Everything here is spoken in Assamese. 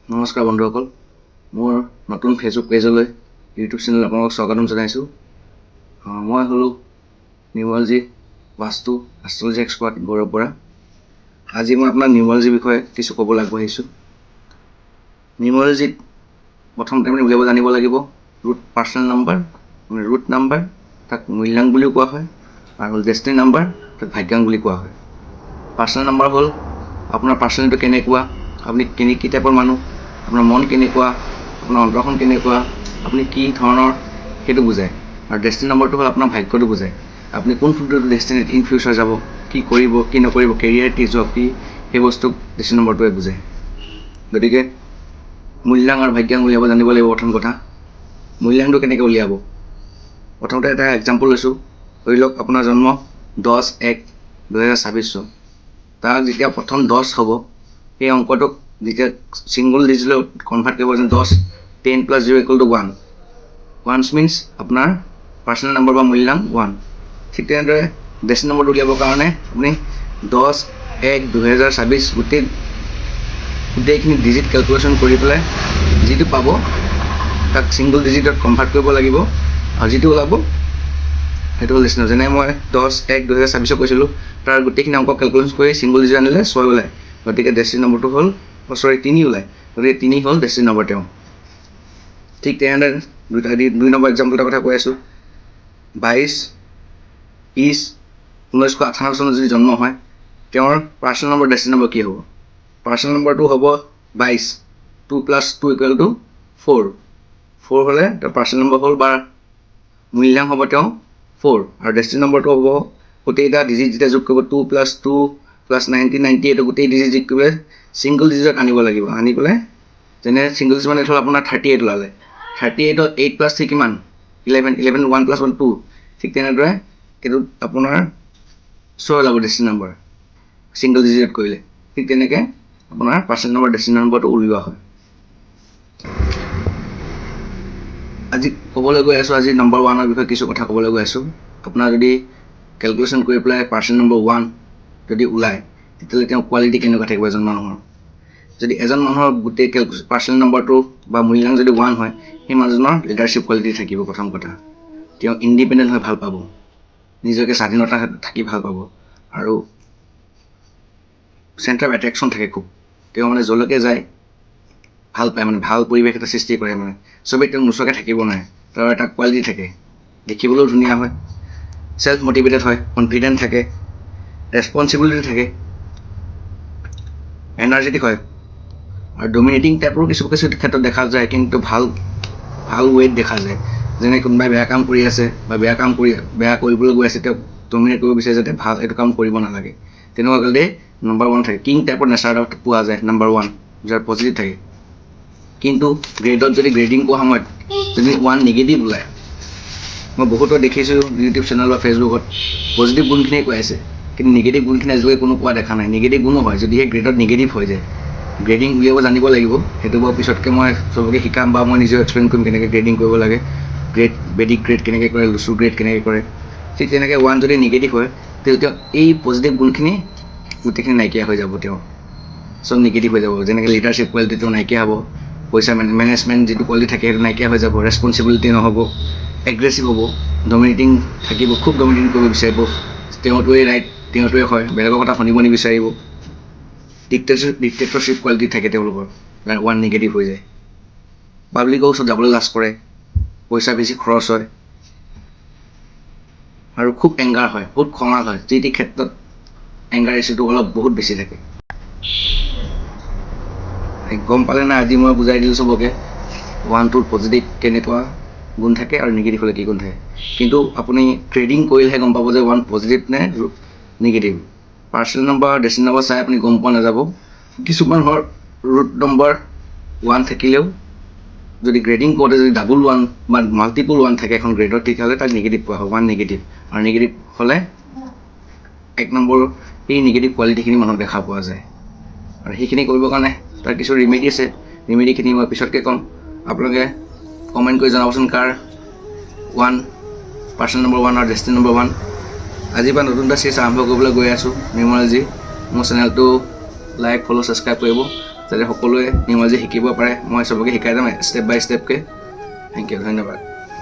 নমস্কাৰ বন্ধুসকল, মোৰ নতুন ফেচবুক পেজলৈ ইউটিউব চেনেল আপোনালোকক স্বাগতম জনাইছোঁ। মই হ'লোঁ নিউমৰলজি বাস্তু এষ্ট্ৰলজি এক্সপাৰ্ট গৌৰৱ বৰা। আজি মই আপোনাক নিউমৰলজিৰ বিষয়ে কিছু ক'বলৈ আগবাঢ়িছোঁ। নিউমৰলজিত প্ৰথমতে আমি উলিয়াব জানিব লাগিব root personal number, root number, তাক মূল্যাংক বুলিও কোৱা হয়, আৰু ডেষ্টিনি নাম্বাৰ, তাক ভাগ্যাংক বুলি কোৱা হয়। পাৰ্চনেল নাম্বাৰ হ'ল আপোনাৰ পাৰ্চনেলিটিটো কেনেকুৱা, আপুনি কি টাইপৰ মানুহ, আপোনাৰ মন কেনেকুৱা, আপোনাৰ অন্তৰখন কেনেকুৱা, আপুনি কি ধৰণৰ, সেইটো বুজায়। আৰু ডেষ্টিনি নম্বৰটো হ'ল আপোনাৰ ভাগ্যটো বুজায়। আপুনি কোন ডেষ্টিনিত ইন ফিউচাৰ যাব, কি কৰিব, কি নকৰিব, কেৰিয়াৰ কি, জব কি, সেই বস্তুক ডেষ্টিনি নম্বৰটোৱে বুজায়। গতিকে মূল্যাংক আৰু ভাগ্যাংক উলিয়াব জানিব লাগিব। প্ৰথম কথা, মূল্যাংকটো কেনেকৈ উলিয়াব? প্ৰথমতে এটা এক্সাম্পল লৈছোঁ। ধৰি লওক আপোনাৰ জন্ম 10/1/2024 চন। তাৰ যেতিয়া প্ৰথম 10 হ'ব, সেই অংকটোক যেতিয়া ছিংগল ডিজিটলৈ কনভাৰ্ট কৰিব যেন 10, 10 + 0 = 1। 1 মিনছ আপোনাৰ পাৰ্চনেল নম্বৰ বা মূল্যাংক 1। ঠিক তেনেদৰে ডেষ্টিনি নম্বৰটো উলিয়াবৰ কাৰণে আপুনি 10/1/2024 গোটেইখিনি ডিজিট কেলকুলেশ্যন কৰি পেলাই যিটো পাব তাক ছিংগল ডিজিটত কনভাৰ্ট কৰিব লাগিব, আৰু যিটো ওলাব সেইটো হ'ল ডেষ্টিনি। যেনে মই 10/1/2024 কৈছিলোঁ, তাৰ গোটেইখিনি অংক কেলকুলেশ্যন কৰি ছিংগল ডিজিট আনিলে 6 ওলায়। গতিকে ডেষ্টিনি নম্বৰটো হ'ল 3 ওলায়। গতিকে 3 হ'ল ডেষ্টিনি নম্বৰ তেওঁ। ঠিক তেনেদৰে 2 নম্বৰ এক্সাম্পল এটা কথা কৈ আছোঁ। 22/20/1998 চনত যদি জন্ম হয়, তেওঁৰ পাৰ্চনেল নম্বৰ ডেষ্টিনি নম্বৰ কি হ'ব? পাৰ্চনেল নম্বৰটো হ'ব 22। 2 + 2 = 4। 4 হ'লে তেওঁৰ পাৰ্চনেল নম্বৰ হ'ল, বা মূল্যাংক হ'ব তেওঁ 4, আৰু ডেষ্টিনি নম্বৰটো হ'ব গোটেইকেইটা ডিজিট যেতিয়া যোগ কৰিব 2 + 2 + 90 এইটো গোটেই ডিজিট যোগ কৰি পেলাই ছিংগল ডিজিটত আনিব লাগিব। আনি পেলাই যেনে ছিংগল ডিজিট মানে হ'ল আপোনাৰ 38 ওলালে। 38ত 8 + 3 কিমান? 11। 11 1 + 1 2। ঠিক তেনেদৰে এইটোত আপোনাৰ 6 ওলাব ডেষ্টিনি নম্বৰ ছিংগল ডিজিটত কৰিলে। ঠিক তেনেকৈ আপোনাৰ পাৰ্চনেল নম্বৰ ডেষ্টিনি নম্বৰটো উলিওৱা হয়। আজি ক'বলৈ গৈ আছোঁ, আজি নম্বৰ 1ৰ বিষয়ে কিছু কথা ক'বলৈ গৈ আছোঁ। আপোনাৰ যদি কেলকুলেশ্যন কৰি পেলাই পাৰ্চনেল নম্বৰ 1 যদি ওলায়, তেতিয়াহ'লে তেওঁৰ কোৱালিটি কেনেকুৱা থাকিব এজন মানুহৰ? যদি এজন মানুহৰ গোটেই পাৰ্চনেল নম্বৰটো বা মূল্যাংক যদি 1 হয়, সেই মানুহজনৰ লিডাৰশ্বিপ কোৱালিটি থাকিব। প্ৰথম কথা, তেওঁ ইণ্ডিপেণ্ডেণ্ট হৈ ভাল পাব, নিজকে স্বাধীনতা থাকি ভাল পাব, আৰু চেণ্টাৰ অফ এট্ৰেকশ্যন থাকে খুব। তেওঁ মানে য'লৈকে যায় ভাল পায়, মানে ভাল পৰিৱেশ এটা সৃষ্টি কৰে। মানে চবেই তেওঁ নোচোৱাকৈ থাকিব নোৱাৰে। তেওঁৰ এটা কোৱালিটি থাকে, দেখিবলৈও ধুনীয়া হয়, ছেল্ফ মটিভেটেড হয়, কনফিডেণ্ট থাকে, ৰেছপনচিবিলিটি থাকে, এনাৰ্জেটিক হয়, আৰু ডমিনেটিং টাইপৰো কিছু ক্ষেত্ৰত দেখা যায়, কিন্তু ভাল ৱেত দেখা যায়। যেনে কোনোবাই বেয়া কাম কৰি আছে বা বেয়া কৰিবলৈ গৈ আছে, তেওঁক ডমিনেট কৰিব বিচাৰে যাতে ভাল এইটো কাম কৰিব নালাগে। তেনেকুৱা কৰিলে নম্বৰ 1 থাকে। কিং টাইপৰ নেচাৰ এটা পোৱা যায় নম্বৰ 1, যাৰ পজিটিভ থাকে। কিন্তু গ্ৰেডত যদি গ্ৰেডিং কৰা সময়ত যদি 1 নিগেটিভ ওলায়, মই বহুতো দেখিছোঁ ইউটিউব চেনেল বা ফেচবুকত পজিটিভ গুণখিনিয়ে কৈ আছে, কিন্তু নিগেটিভ গুণখিনি আজিলৈকে কোনো কোৱা দেখা নাই। নিগেটিভ গুণো হয়, যদিহে গ্ৰেডত নিগেটিভ হৈ যায়। গ্ৰেডিং উলিয়াব জানিব লাগিব। সেইটো বাৰু পিছতকৈ মই চবকে শিকাম, বা মই নিজেও এক্সপ্লেইন কৰিম কেনেকৈ গ্ৰেডিং কৰিব লাগে, বেডিক গ্ৰেড কেনেকৈ কৰে, লুচু গ্ৰেড কেনেকৈ কৰে। ঠিক তেনেকৈ 1 যদি নিগেটিভ হয়, তেতিয়া এই পজিটিভ গুণখিনি গোটেইখিনি নাইকিয়া হৈ যাব, তেওঁ চব নিগেটিভ হৈ যাব। যেনেকৈ লিডাৰশ্বিপ কোৱালিটিটো নাইকিয়া হ'ব, পইচা মেনেজমেণ্ট যিটো কোৱালিটি থাকে সেইটো নাইকিয়া হৈ যাব, ৰেছপনচিবিলিটি নহ'ব, এগ্ৰেছিভ হ'ব, ডমিনেটিং থাকিব, খুব ডমিনেটিং কৰিব বিচাৰিব, তেওঁটোৱে ৰাইট, তেওঁটোৱে হয়, বেলেগৰ কথা শুনিব নিবিচাৰিব। ডিক্টেটৰশ্বিপ কোৱালিটি থাকে তেওঁলোকৰ, 1 নিগেটিভ হৈ যায়। পাব্লিকৰ ওচৰত যাবলৈ লাজ কৰে, পইচা বেছি খৰচ হয়, আৰু খুব এংগাৰ হয়, বহুত খঙাল হয়। যি টি ক্ষেত্ৰত এংগাৰ ৰেচিঅ'টো বহুত বেছি থাকে। গম পালে নাই? আজি মই বুজাই দিলোঁ চবকে 1টোৰ পজিটিভ কেনেকুৱা গুণ থাকে আৰু নিগেটিভ হ'লে কি গুণ থাকে। কিন্তু আপুনি ট্ৰেডিং কৰিলেহে গম পাব যে 1 পজিটিভ নে negative. Personal number, destiny number চাই আপুনি গম পোৱা নাযাব। কিছুমানৰ ৰুট নম্বৰ 1 থাকিলেও যদি গ্ৰেডিং কৰোঁতে যদি ডাবল 1 বা মাল্টিপল 1 থাকে এখন গ্ৰেডত, তেতিয়াহ'লে তাক নিগেটিভ কোৱা হয়, 1 নিগেটিভ। আৰু নিগেটিভ হ'লে 1 নম্বৰ এই নিগেটিভ কোৱালিটিখিনি মানুহক দেখা পোৱা যায়। আৰু সেইখিনি কৰিবৰ কাৰণে তাৰ কিছু ৰিমেডি আছে। ৰিমেডিখিনি মই পিছতকৈ ক'ম। আপোনালোকে কমেণ্ট কৰি জনাবচোন কাৰ 1 পাৰ্চনেল নম্বৰ 1 আৰু ডেষ্টিনি নম্বৰ 1। আজিৰ পৰা নতুন এটা চিৰিজ আৰম্ভ কৰিবলৈ গৈ আছোঁ নিউমৰলজি। মোৰ চেনেলটো লাইক, ফ'ল', ছাবস্ক্ৰাইব কৰিব। যাতে সকলোৱে ইংৰাজী শিকিব পাৰে মই চবকে শিকাই যাম ষ্টেপ বাই ষ্টেপকৈ থেংক ইউ ধন্যবাদ